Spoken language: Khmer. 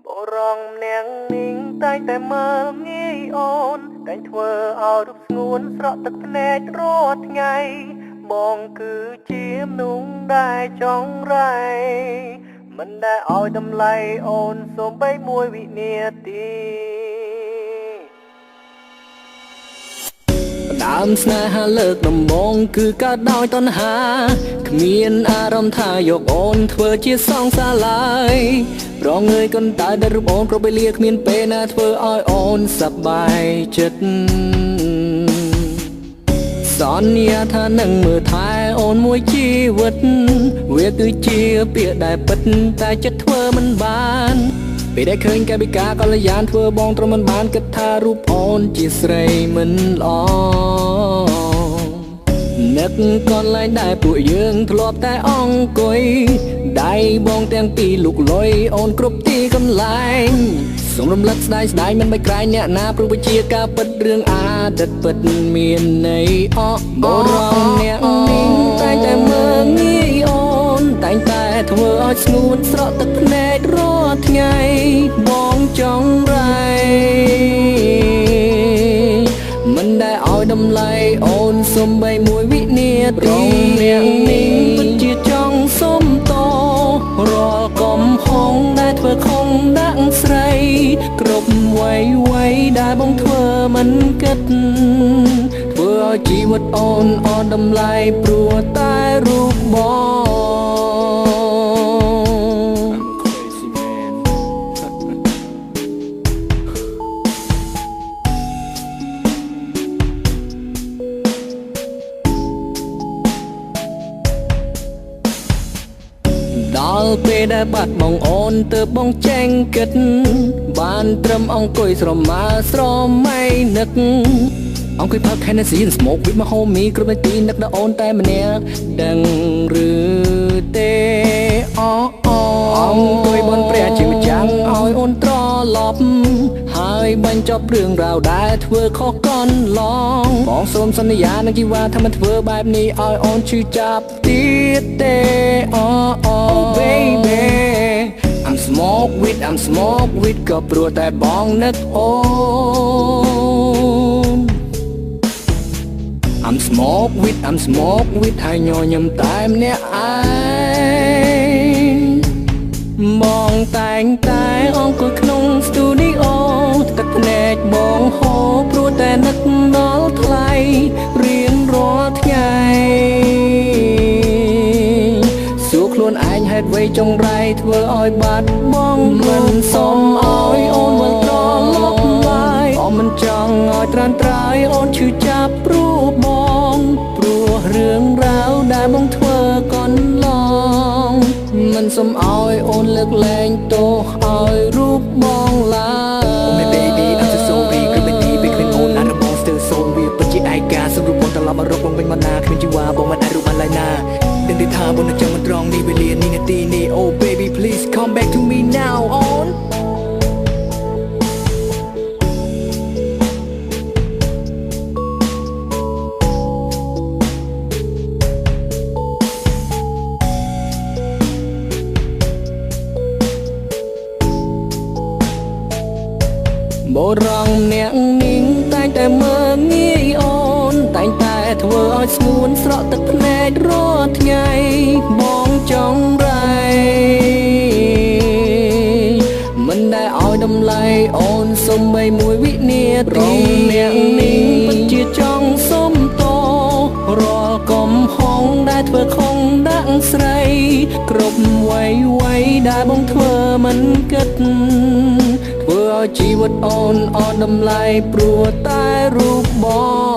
បរងនាងនាងតែងតែមើលងាយអូនតែងធ្វើឲ្យរូបស្ងួនស្រក់ទឹកភ្នែករាល់ថ្ងៃបងគឺជាមនុស្សដែលចង់រៃមិនដែលឲ្យតម្លៃអូនសូម្បីមួយវិនាទីដើមស្នេហាលើកដំបូងគឺកើតដោយតណ្ហាគ្មានអារម្មណ៍ថាយកអូនធ្វើជាសង្សារឡើយប្រងើយកូនតើដែលរូបអូនគ្រប់វេលាគ្មានពេលណាធ្វើឲ្យអូនសប្បាយចិត្តសន្យាថានឹងមើលថែអូនមួយជីវិតវាគឺជាពាក្យដែលពិតតែចិត្តធ្វើមិនបានពេលដែលឃើញកាយវិការកល្យានធ្វើបងទ្រាំមិនបានគិតថារូបអូនជាស្រីមិនល្អនឹកកន្លែងដែលពួកយើងធ្លាប់តែអង្គុយដៃបងទាំងពីរលុកលុយអូនគ្រប់ទីកន្លែងសូមរំលឹកស្ដាយស្ដាយមិនបាច់ក្រែងអ្នកណាព្រោះវាជាការពិតរឿងអតីតពិតមានន័យបរងអ្នកនាងតែងតែមើលងាយអូនតែងតែធ្វើឲ្យស្ងួនស្រក់ទឹកភ្នែករាល់ថ្ងៃបងចង់រៃមិនដែលឲ្យតម្លៃអូនសូម្បីមួយវិនាទីអ្នកនាងពិតជាចង់សុំតរាល់កំហុសដែលធ្វើខុសដាក់ស្រីគ្រប់វ័យដែលបងធ្វើមិនគិតធ្វើឲ្យជីវិតអូនអត់តម្លៃព្រោះតែរូបបងដល់ពេលដែលបាត់បងអូនទើបបងចេញគិតបានត្រឹមអង្គុយស្រមើស្រមៃនឹកអង្គុយផឹក Hennessy and smoke with my homie គ្រប់នាទីនឹកដល់អូនតែម្នាក់ដឹងឬទេអង្គុយបនព្រះជាម្ចាំងឲ្យអូនត្រឡប់ហើយបញ្ចប់រឿងរ៉ាវដែលធ្វើខុសកន្លងបងសូមសន្យានឹងជីវ៉ាថាមិនធ្វើបែបនេះឲ្យអូនឈឺចាប់ទៀតទេ baby I'm smoke with ក៏ព្រោះតែបងនឹកអូន I'm smoke with ហើយញញឹមតែម្នាក់ឯងបងតែងតែអង្គុយក្នុងស្ទូឌីអូទឹកភ្នែកបងហូរព្រោះតែនឹកដល់ថ្លៃរៀងរាល់ថ្ងៃសួរខ្លួនឯងហេតុអ្វីចង្រៃធ្វើឲ្យបាត់បងមិនសុំឲ្យអូនវិលត្រឡប់ឡើយអូនមិនចង់ឲ្យត្រានត្រើយអូនឈឺចាប់ព្រោះបងព្រោះរឿងរ៉ាវដែលបងធ្វើកន្លងមិនសុំឲ្យអូនលើកលែងទោសឲ្យរូបបងឡើយ Oh my baby I'm so sorry គ្មានទីពេលគ្មានអូនណាស់របស់ still so វាពិតជាឯកាសរុបបងត្រឡប់មករកបងវិញមកណាគ្មានជីវ៉ាបងមិនអាចរូបបានឡើយណាដឹងទេថាបងនឹងចាំមិនត្រង់នេះវេលានេះនាទីនេះ Oh baby please come back to me now onបរងអ្នកនាងតែងតែមើលងាយអូនតែងតែធ្វើឲ្យស្ងួនស្រក់ទឹកភ្នែករាល់ថ្ងៃបងចង់រៃមិនដែលឲ្យតម្លៃអូនសូម្បីមួយវិនាទីអ្នកនាងពិតជាចង់សុំតរាល់កំហុសដែលធ្វើខុសដាក់ស្រីគ្រប់វ័យដែលបងធ្វើមិនគិតធ្វើឲ្យជីវិតអូនអត់តម្លៃព្រោះតែរូបបង